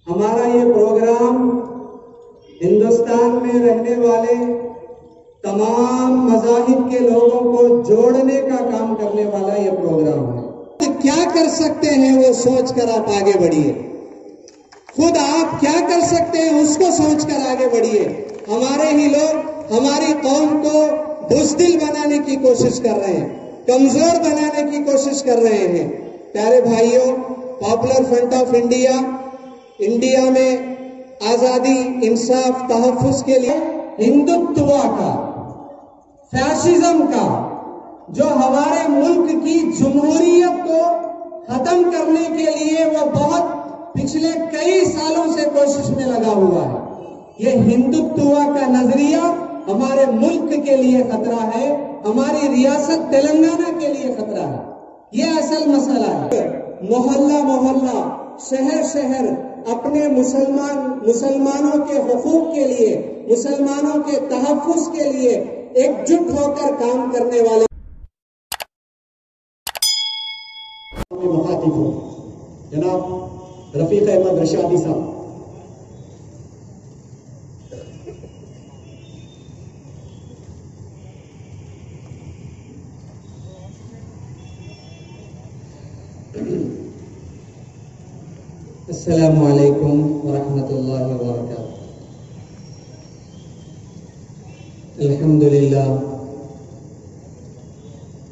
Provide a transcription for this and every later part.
ہمارا یہ پروگرام ہندوستان میں رہنے والے تمام مذاہب کے لوگوں کو جوڑنے کا کام کرنے والا یہ پروگرام ہے۔ کیا کر سکتے ہیں وہ سوچ کر آپ آگے بڑھیے، خود آپ کیا کر سکتے ہیں اس کو سوچ کر آگے بڑھیے۔ ہمارے ہی لوگ ہماری قوم کو بزدل بنانے کی کوشش کر رہے ہیں، کمزور بنانے کی کوشش کر رہے ہیں۔ پیارے بھائیوں، popular front of India India میں آزادی، انصاف، تحفظ کے لیے ہندوتوا کا، فیشزم کا، جو ہمارے ملک کی جمہوریت کو ختم کرنے کے لیے وہ بہت پچھلے کئی سالوں سے کوشش میں لگا ہوا ہے، یہ ہندوتوا کا نظریہ ہمارے ملک کے لیے خطرہ ہے، ہماری ریاست تلنگانہ کے لیے خطرہ ہے۔ یہ اصل مسئلہ ہے۔ محلہ محلہ، شہر شہر اپنے مسلمانوں کے حقوق کے لیے، مسلمانوں کے تحفظ کے لیے ایک جٹ ہو کر کام کرنے والے مخاطب ہو جناب رفیق احمد رشادی صاحب۔ السلام علیکم ورحمۃ اللہ وبرکاتہ۔ الحمدللہ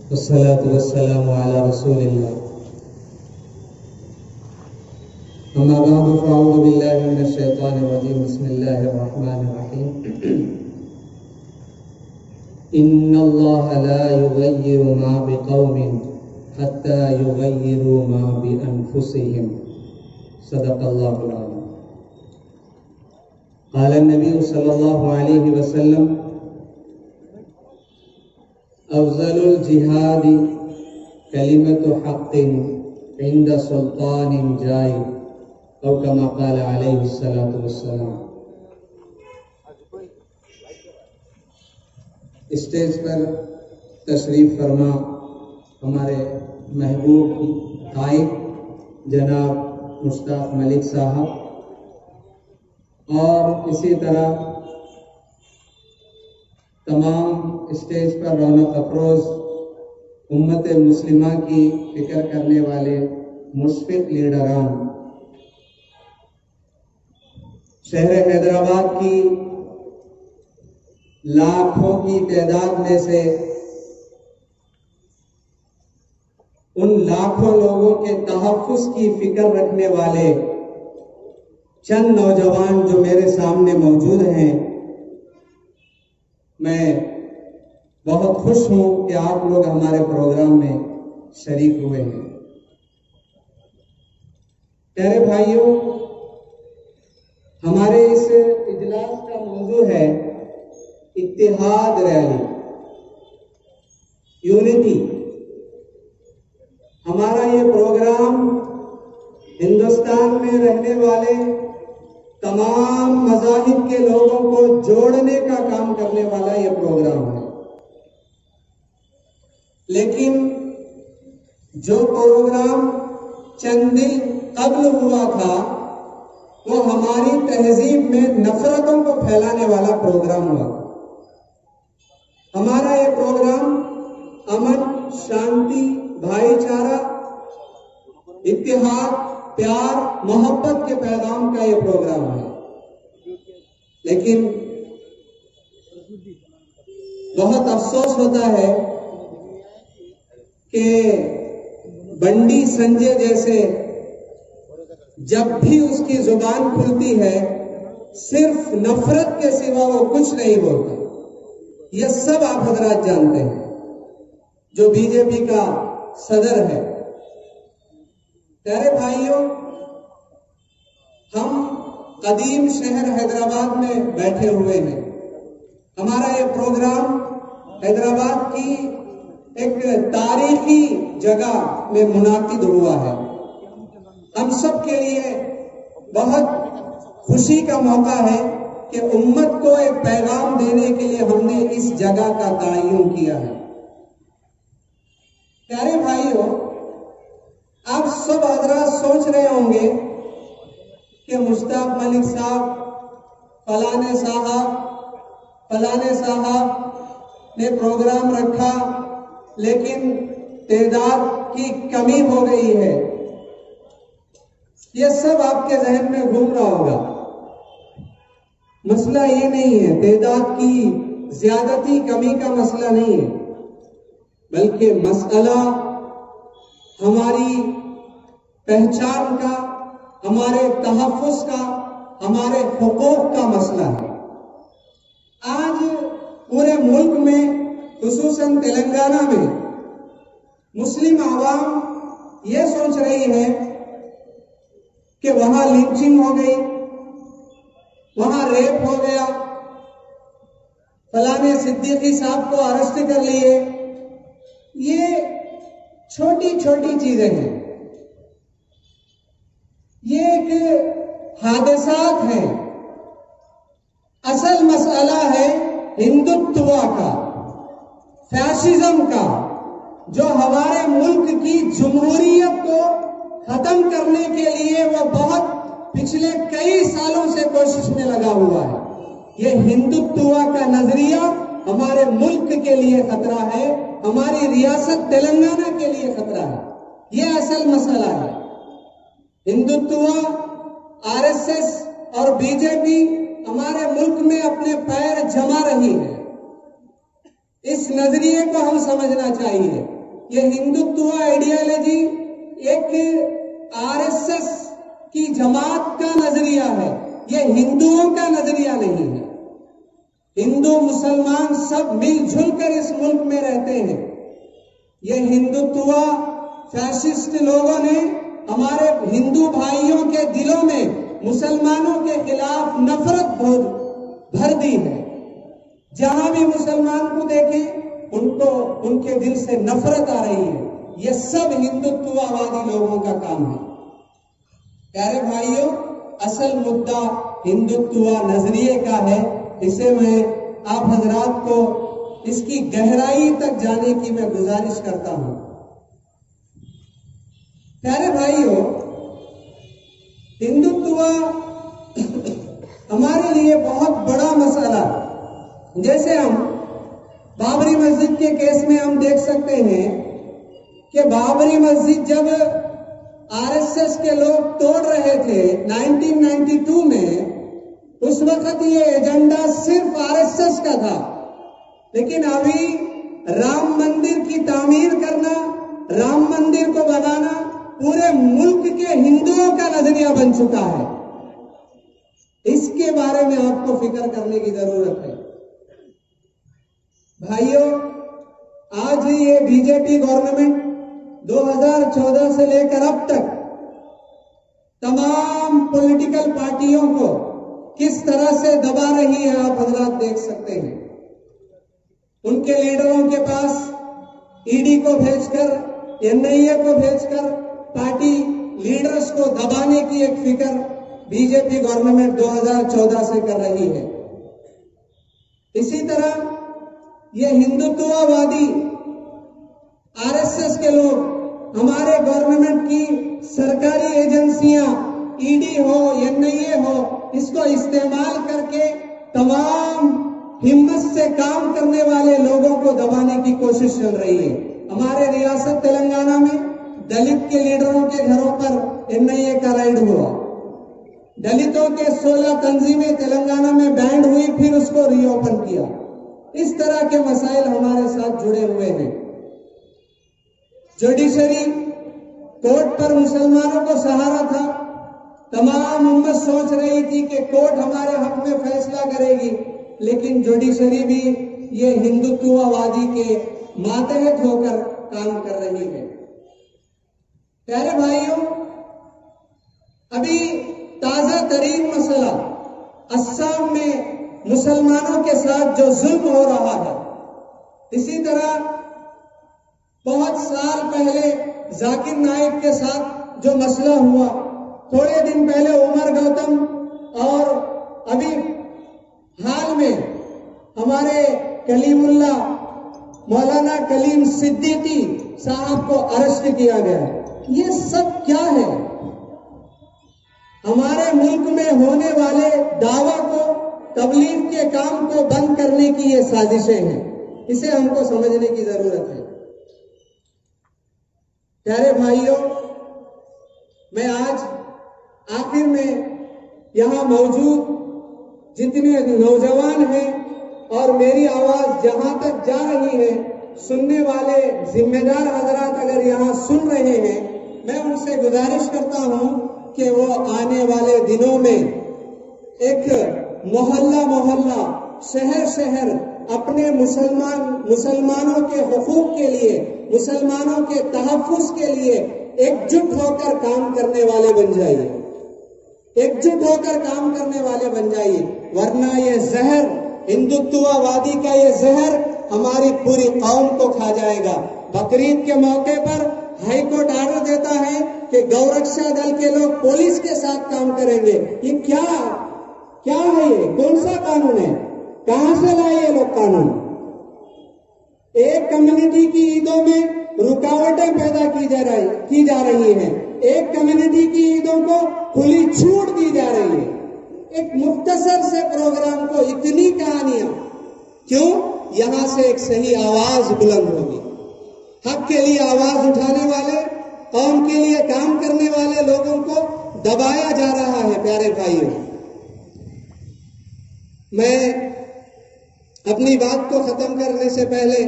والصلاة والسلام علی رسول اللہ، اما بعد فاعوذ باللہ من الشیطان الرجیم، بسم اللہ الرحمن الرحیم۔ ان اللہ لا یغیر ما بقوم حتی یغیروا ما بانفسہم، صدق اللہ العظیم۔ قال النبی صلی اللہ علیہ وسلم افضل الجہاد کلمۃ حق عند سلطان جائر، او کما قال علیہ الصلاۃ والسلام۔ اسٹیج پر تشریف فرما ہمارے محبوب قائد جناب مشتاق ملک صاحب، اور اسی طرح تمام اسٹیج پر رونق افروز امت مسلمہ کی فکر کرنے والے مشفق لیڈران، شہر حیدرآباد کی لاکھوں کی تعداد میں سے ان لاکھوں لوگوں کے تحفظ کی فکر رکھنے والے چند نوجوان جو میرے سامنے موجود ہیں، میں بہت خوش ہوں کہ آپ لوگ ہمارے پروگرام میں شریک ہوئے ہیں۔ پیارے بھائیوں، ہمارے اس اجلاس کا موضوع ہے اتحاد ریلی، یونٹی۔ ہمارا یہ پروگرام ہندوستان میں رہنے والے تمام مذاہب کے لوگوں کو جوڑنے کا کام کرنے والا یہ پروگرام ہے، لیکن جو پروگرام چند دن قبل ہوا تھا وہ ہماری تہذیب میں نفرتوں کو پھیلانے والا پروگرام ہوا۔ ہمارا یہ پروگرام امن، شانتی، بھائی چارہ، اتحاد، پیار، محبت کے پیغام کا یہ پروگرام ہے، لیکن بہت افسوس ہوتا ہے کہ بنڈی سنجے جیسے جب بھی اس کی زبان کھلتی ہے صرف نفرت کے سوا وہ کچھ نہیں بولتا۔ یہ سب آپ حضرات جانتے ہیں، جو بی جے پی کا صدر ہے۔ پیارے بھائیوں، ہم قدیم شہر حیدرآباد میں بیٹھے ہوئے ہیں۔ ہمارا یہ پروگرام حیدرآباد کی ایک تاریخی جگہ میں منعقد ہوا ہے۔ ہم سب کے لیے بہت خوشی کا موقع ہے کہ امت کو ایک پیغام دینے کے لیے ہم نے اس جگہ کا تعین کیا ہے۔ پیارے بھائیوں، آپ سب حضرات سوچ رہے ہوں گے کہ مشتاق ملک صاحب فلانے صاحب نے پروگرام رکھا لیکن تعداد کی کمی ہو گئی ہے. یہ سب آپ کے ذہن میں گھوم رہا ہوگا. مسئلہ یہ نہیں ہے، تعداد کی زیادتی کمی کا مسئلہ نہیں ہے، بلکہ مسئلہ ہماری پہچان کا، ہمارے تحفظ کا، ہمارے حقوق کا مسئلہ ہے. آج پورے ملک میں خصوصاً تلنگانہ میں مسلم عوام یہ سوچ رہی ہے کہ وہاں لنچنگ ہو گئی، وہاں ریپ ہو گیا، فلانے صدیقی صاحب کو اریسٹ کر لیے. یہ چھوٹی چھوٹی چیزیں ہیں، یہ ایک حادثات ہیں. اصل مسئلہ ہے ہندوتوا کا، فیشزم کا، جو ہمارے ملک کی جمہوریت کو ختم کرنے کے لیے وہ بہت پچھلے کئی سالوں سے کوشش میں لگا ہوا ہے. یہ ہندوتوا کا نظریہ ہمارے ملک کے لیے خطرہ ہے، ہماری ریاست تلنگانہ کے لیے خطرہ ہے. یہ اصل مسئلہ ہے. ہندوتوا، آر ایس ایس اور بی جے پی ہمارے ملک میں اپنے پیر جما رہی ہے. اس نظریے کو ہم سمجھنا چاہیے. یہ ہندوتوا آئیڈیالوجی ایک آر ایس ایس کی جماعت کا نظریہ ہے، یہ ہندوؤں کا نظریہ نہیں ہے. ہندو مسلمان سب مل جل کر اس ملک میں رہتے ہیں. یہ ہندوتوا فیشسٹ لوگوں نے ہمارے ہندو بھائیوں کے دلوں میں مسلمانوں کے خلاف نفرت بھر دی ہے. جہاں بھی مسلمان کو دیکھیں ان کے دل سے نفرت آ رہی ہے. یہ سب ہندوتوا وادی لوگوں کا کام ہے. پیارے بھائیوں، اصل مدعا ہندوتوا نظریے کا ہے. اسے میں آپ حضرات کو اس کی گہرائی تک جانے کی میں گزارش کرتا ہوں. پیارے بھائیوں، ہندوتوا ہمارے لیے بہت بڑا مسئلہ. جیسے ہم بابری مسجد کے کیس میں ہم دیکھ سکتے ہیں کہ بابری مسجد جب آر ایس ایس کے لوگ توڑ رہے تھے 1992 میں، اس وقت یہ ایجنڈا صرف آر ایس ایس کا تھا. لیکن ابھی رام مندر کی تعمیر کرنا، رام مندر کو بنانا پورے ملک کے ہندوؤں کا نظریہ بن چکا ہے. اس کے بارے میں آپ کو فکر کرنے کی ضرورت ہے. بھائیوں، آج یہ بی جے پی گورنمنٹ 2014 سے لے کر اب تک تمام پولیٹیکل پارٹیوں کو کس طرح سے دبا رہی ہے آپ حضرات دیکھ سکتے ہیں. ان کے لیڈروں کے پاس ای ڈی کو بھیج کر، این آئی اے کو بھیج کر پارٹی لیڈرز کو دبانے کی ایک فکر بی جے پی گورنمنٹ 2014 سے کر رہی ہے. اسی طرح یہ ہندوتوا وادی آر ایس ایس کے لوگ ہمارے گورنمنٹ کی سرکاری ایجنسیاں، ای ڈی ہو، این آئی اے ہو، اس کو استعمال کر کے تمام ہمت سے کام کرنے والے لوگوں کو دبانے کی کوشش چل رہی ہے. ہمارے ریاست تلنگانہ میں دلت کے لیڈروں کے گھروں پر این آئی اے کا رائڈ ہوا. دلتوں کے 16 تنظیمیں تلنگانہ میں بینڈ ہوئی، پھر اس کو ری اوپن کیا. اس طرح کے مسائل ہمارے ساتھ جڑے ہوئے ہیں. جوڈیشری کورٹ پر مسلمانوں کو سہارا تھا. تمام امت سوچ رہی تھی کہ کورٹ ہمارے حق میں فیصلہ کرے گی، لیکن جوڈیشری بھی یہ ہندوتوا وادی کے ماتحت ہو کر کام کر رہی ہے. پیارے بھائیوں، ابھی تازہ ترین مسئلہ اسام میں مسلمانوں کے ساتھ جو ظلم ہو رہا ہے. اسی طرح بہت سال پہلے ذاکر نائک کے ساتھ جو مسئلہ ہوا، تھوڑے دن پہلے عمر گوتم، اور ابھی حال میں ہمارے کلیم اللہ مولانا کلیم صدیقی صاحب کو اریسٹ کیا گیا. یہ سب کیا ہے؟ ہمارے ملک میں ہونے والے دعویٰ کو، تبلیغ کے کام کو بند کرنے کی یہ سازشیں ہیں، اسے ہم کو سمجھنے کی ضرورت ہے۔ پیارے بھائیوں، میں آج آخر میں یہاں موجود جتنے نوجوان ہیں اور میری آواز جہاں تک جا رہی ہے، سننے والے ذمہ دار حضرات اگر یہاں سن رہے ہیں، میں ان سے گزارش کرتا ہوں کہ وہ آنے والے دنوں میں ایک محلہ محلہ، شہر شہر اپنے مسلمانوں کے حقوق کے لیے، مسلمانوں کے تحفظ کے لیے ایک جٹ ہو کر کام کرنے والے بن جائیے، ایک جٹ ہو کر کام کرنے والے بن جائیے، ورنہ یہ زہر، ہندوتوا وادی کا یہ زہر ہماری پوری قوم کو کھا جائے گا۔ بقرعید کے موقع پر ہائی کورٹ آرڈر دیتا ہے کہ گو رکشا دل کے لوگ پولیس کے ساتھ کام کریں گے۔ یہ کیا ہے؟ یہ کون سا قانون ہے؟ کہاں سے لائے یہ لوگ قانون؟ ایک کمیونٹی کی عیدوں میں رکاوٹیں پیدا کی جا رہی ہیں، ایک کمیونٹی کی عیدوں کو کھلی چھوٹ دی جا رہی ہے۔ ایک مختصر سے پروگرام کو اتنی کہانیاں کیوں؟ یہاں سے ایک صحیح آواز بلند ہوگی، حق کے لیے آواز اٹھانے والے، قوم کے لیے کام کرنے والے لوگوں کو دبایا جا رہا ہے۔ پیارے بھائیوں، میں اپنی بات کو ختم کرنے سے پہلے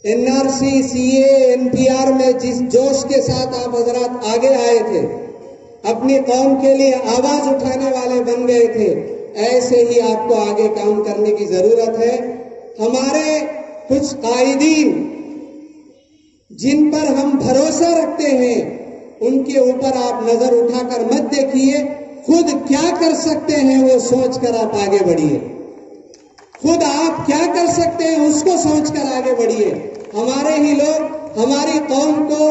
NRC CA NPR میں جس جوش کے ساتھ آپ حضرات آگے آئے تھے، اپنی قوم کے لیے آواز اٹھانے والے بن گئے تھے، ایسے ہی آپ کو آگے کام کرنے کی ضرورت ہے۔ ہمارے کچھ قائدین جن پر ہم بھروسہ رکھتے ہیں، ان کے اوپر آپ نظر اٹھا کر مت دیکھیے، خود کیا کر سکتے ہیں وہ سوچ کر آپ آگے بڑھیے، خود آپ کیا کر سکتے ہیں اس کو سوچ کر آگے بڑھیے۔ ہمارے ہی لوگ ہماری قوم کو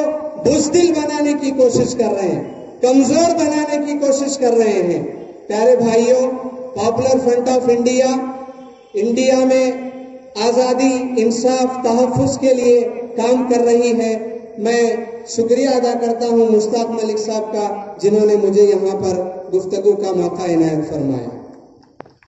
بزدل بنانے کی کوشش کر رہے ہیں، کمزور بنانے کی کوشش کر رہے ہیں۔ پیارے بھائیوں، پاپولر فرنٹ آف انڈیا میں آزادی، انصاف، تحفظ کے لیے کام کر رہی ہے۔ میں شکریہ ادا کرتا ہوں مشتاق ملک صاحب کا، جنہوں نے مجھے یہاں پر گفتگو کا موقع عنایت فرمایا۔